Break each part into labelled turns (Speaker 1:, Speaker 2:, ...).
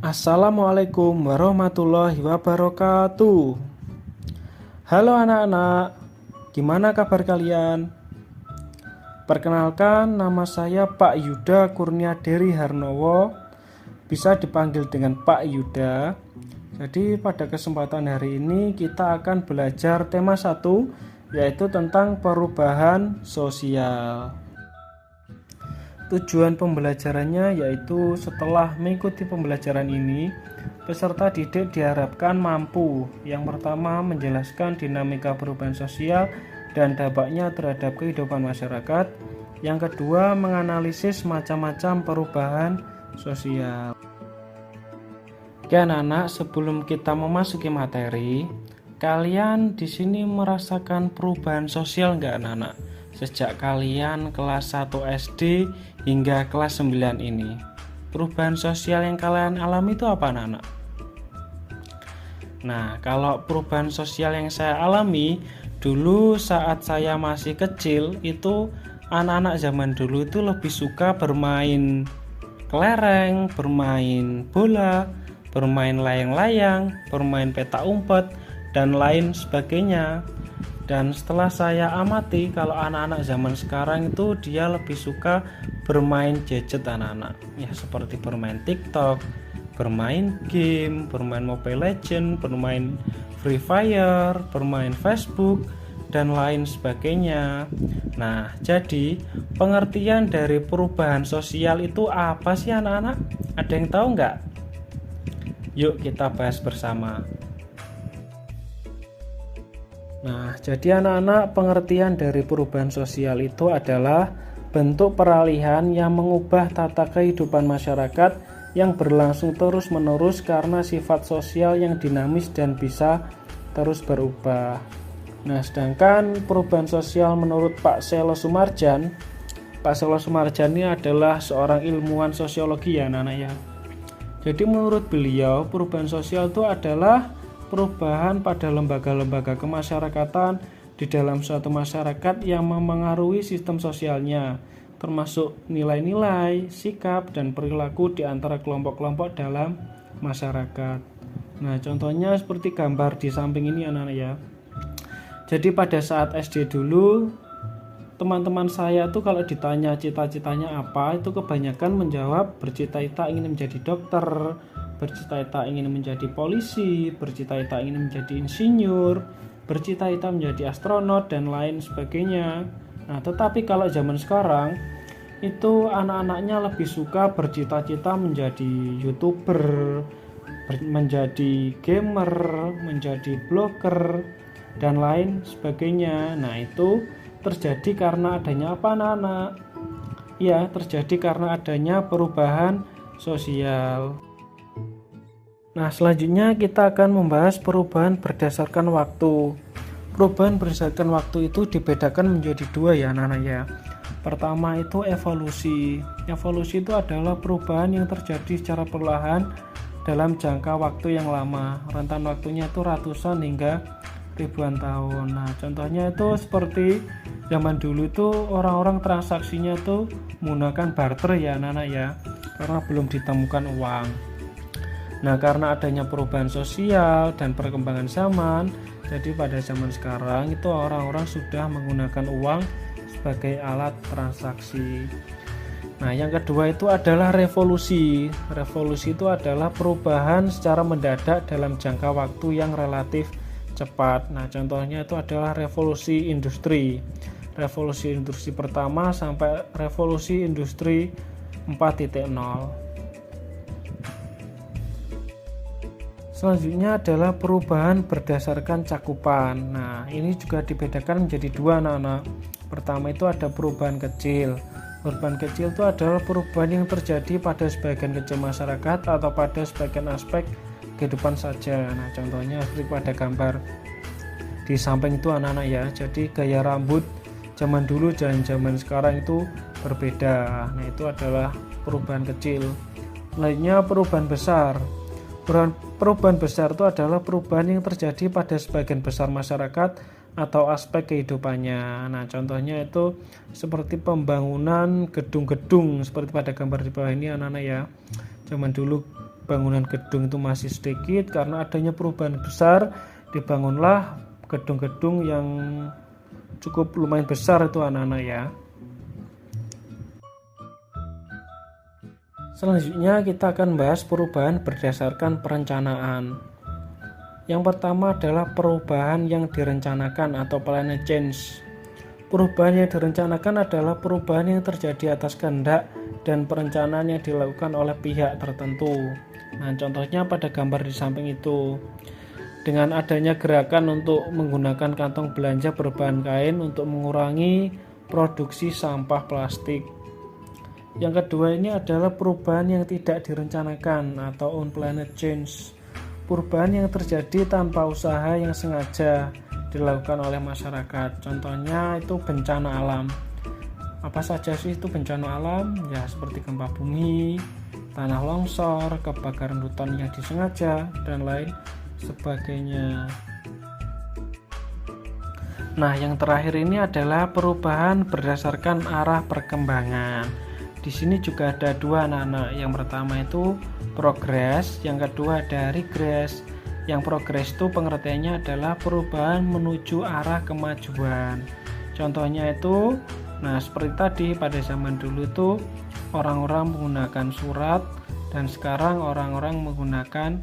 Speaker 1: Assalamualaikum warahmatullahi wabarakatuh. Halo anak-anak, gimana kabar kalian? Perkenalkan, nama saya Pak Yuda Kurniaderi Harnowo, bisa dipanggil dengan Pak Yuda. Jadi pada kesempatan hari ini kita akan belajar tema 1, yaitu tentang perubahan sosial. Tujuan pembelajarannya yaitu setelah mengikuti pembelajaran ini, peserta didik diharapkan mampu yang pertama menjelaskan dinamika perubahan sosial dan dampaknya terhadap kehidupan masyarakat. Yang kedua, menganalisis macam-macam perubahan sosial. Oke anak-anak, sebelum kita memasuki materi, kalian di sini merasakan perubahan sosial enggak anak-anak? Sejak kalian kelas 1 SD hingga kelas 9 ini, perubahan sosial yang kalian alami itu apa anak-anak? Nah, kalau perubahan sosial yang saya alami dulu saat saya masih kecil, itu anak-anak zaman dulu itu lebih suka bermain kelereng, bermain bola, bermain layang-layang, bermain petak umpet, dan lain sebagainya. Dan setelah saya amati, kalau anak-anak zaman sekarang itu dia lebih suka bermain gadget anak-anak, ya seperti bermain TikTok, bermain game, bermain Mobile Legends, bermain Free Fire, bermain Facebook, dan lain sebagainya. Nah, jadi pengertian dari perubahan sosial itu apa sih anak-anak? Ada yang tahu nggak? Yuk kita bahas bersama. Nah, jadi anak-anak, pengertian dari perubahan sosial itu adalah bentuk peralihan yang mengubah tata kehidupan masyarakat yang berlangsung terus-menerus karena sifat sosial yang dinamis dan bisa terus berubah. Nah, sedangkan perubahan sosial menurut Pak Selo Sumarjan, Pak Selo Sumarjan ini adalah seorang ilmuwan sosiologi ya anak-anak ya. Jadi menurut beliau, perubahan sosial itu adalah perubahan pada lembaga-lembaga kemasyarakatan di dalam suatu masyarakat yang memengaruhi sistem sosialnya, termasuk nilai-nilai, sikap, dan perilaku di antara kelompok-kelompok dalam masyarakat. Nah, contohnya seperti gambar di samping ini anak-anak ya. Jadi pada saat SD dulu, teman-teman saya tuh kalau ditanya cita-citanya apa, itu kebanyakan menjawab bercita-cita ingin menjadi dokter, bercita-cita ingin menjadi polisi, bercita-cita ingin menjadi insinyur, bercita-cita menjadi astronot, dan lain sebagainya. Nah, tetapi kalau zaman sekarang itu anak-anaknya lebih suka bercita-cita menjadi YouTuber, menjadi gamer, menjadi blogger, dan lain sebagainya. Nah, itu terjadi karena adanya apa anak-anak? Ya, terjadi karena adanya perubahan sosial. Nah, selanjutnya kita akan membahas perubahan berdasarkan waktu. Perubahan berdasarkan waktu itu dibedakan menjadi 2 ya anak-anak ya. Pertama itu evolusi. Evolusi itu adalah perubahan yang terjadi secara perlahan dalam jangka waktu yang lama. Rentan waktunya itu ratusan hingga ribuan tahun. Nah, contohnya itu seperti zaman dulu itu orang-orang transaksinya itu menggunakan barter ya anak-anak ya, karena belum ditemukan uang. Nah, karena adanya perubahan sosial dan perkembangan zaman, jadi pada zaman sekarang itu orang-orang sudah menggunakan uang sebagai alat transaksi. Nah, yang kedua itu adalah revolusi. Revolusi itu adalah perubahan secara mendadak dalam jangka waktu yang relatif cepat. Nah, contohnya itu adalah revolusi industri. Revolusi industri pertama sampai revolusi industri 4.0. Selanjutnya adalah perubahan berdasarkan cakupan. Nah, ini juga dibedakan menjadi 2 anak-anak. Pertama itu ada perubahan kecil. Perubahan kecil itu adalah perubahan yang terjadi pada sebagian kecil masyarakat atau pada sebagian aspek kehidupan saja. Nah, contohnya seperti pada gambar di samping itu anak-anak ya. Jadi gaya rambut zaman dulu dan zaman sekarang itu berbeda. Nah, itu adalah perubahan kecil. Lainnya perubahan besar. Perubahan besar itu adalah perubahan yang terjadi pada sebagian besar masyarakat atau aspek kehidupannya. Nah, contohnya itu seperti pembangunan gedung-gedung seperti pada gambar di bawah ini anak-anak ya. Zaman dulu bangunan gedung itu masih sedikit, karena adanya perubahan besar dibangunlah gedung-gedung yang cukup lumayan besar itu anak-anak ya. Selanjutnya kita akan bahas perubahan berdasarkan perencanaan. Yang pertama adalah perubahan yang direncanakan atau planet change. Perubahan yang direncanakan adalah perubahan yang terjadi atas kehendak dan perencanaan yang dilakukan oleh pihak tertentu. Nah, contohnya pada gambar di samping itu. Dengan adanya gerakan untuk menggunakan kantong belanja berbahan kain untuk mengurangi produksi sampah plastik. Yang kedua ini adalah perubahan yang tidak direncanakan atau unplanned change. Perubahan yang terjadi tanpa usaha yang sengaja dilakukan oleh masyarakat. Contohnya itu bencana alam. Apa saja sih itu bencana alam? Ya seperti gempa bumi, tanah longsor, kebakaran hutan yang disengaja, dan lain sebagainya. Nah, yang terakhir ini adalah perubahan berdasarkan arah perkembangan. Di sini juga ada dua anak-anak. Yang pertama itu progress, yang kedua ada regress. Yang progres itu pengertiannya adalah perubahan menuju arah kemajuan. Contohnya itu, nah seperti tadi pada zaman dulu itu orang-orang menggunakan surat dan sekarang orang-orang menggunakan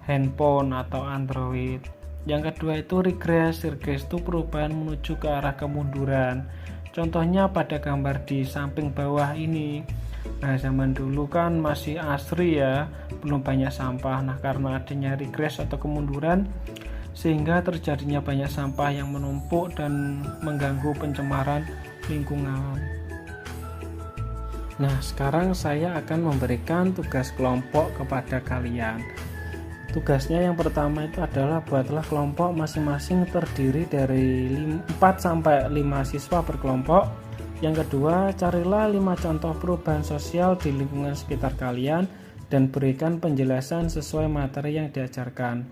Speaker 1: handphone atau Android. Yang kedua itu regress. Regress itu perubahan menuju ke arah kemunduran. Contohnya pada gambar di samping bawah ini. Nah, zaman dulu kan masih asri ya, belum banyak sampah. Nah, karena adanya regress atau kemunduran sehingga terjadinya banyak sampah yang menumpuk dan mengganggu pencemaran lingkungan. Nah, sekarang saya akan memberikan tugas kelompok kepada kalian. Tugasnya yang pertama itu adalah buatlah kelompok masing-masing terdiri dari 4-5 siswa per kelompok. Yang kedua, carilah 5 contoh perubahan sosial di lingkungan sekitar kalian dan berikan penjelasan sesuai materi yang diajarkan.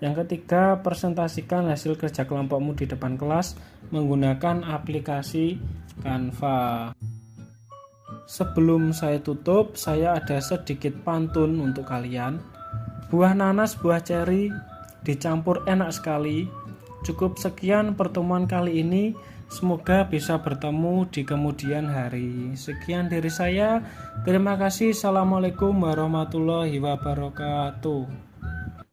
Speaker 1: Yang ketiga, presentasikan hasil kerja kelompokmu di depan kelas menggunakan aplikasi Canva. Sebelum saya tutup, saya ada sedikit pantun untuk kalian. Buah nanas, buah ceri, dicampur enak sekali. Cukup sekian pertemuan kali ini. Semoga bisa bertemu di kemudian hari. Sekian dari saya. Terima kasih. Assalamualaikum warahmatullahi wabarakatuh.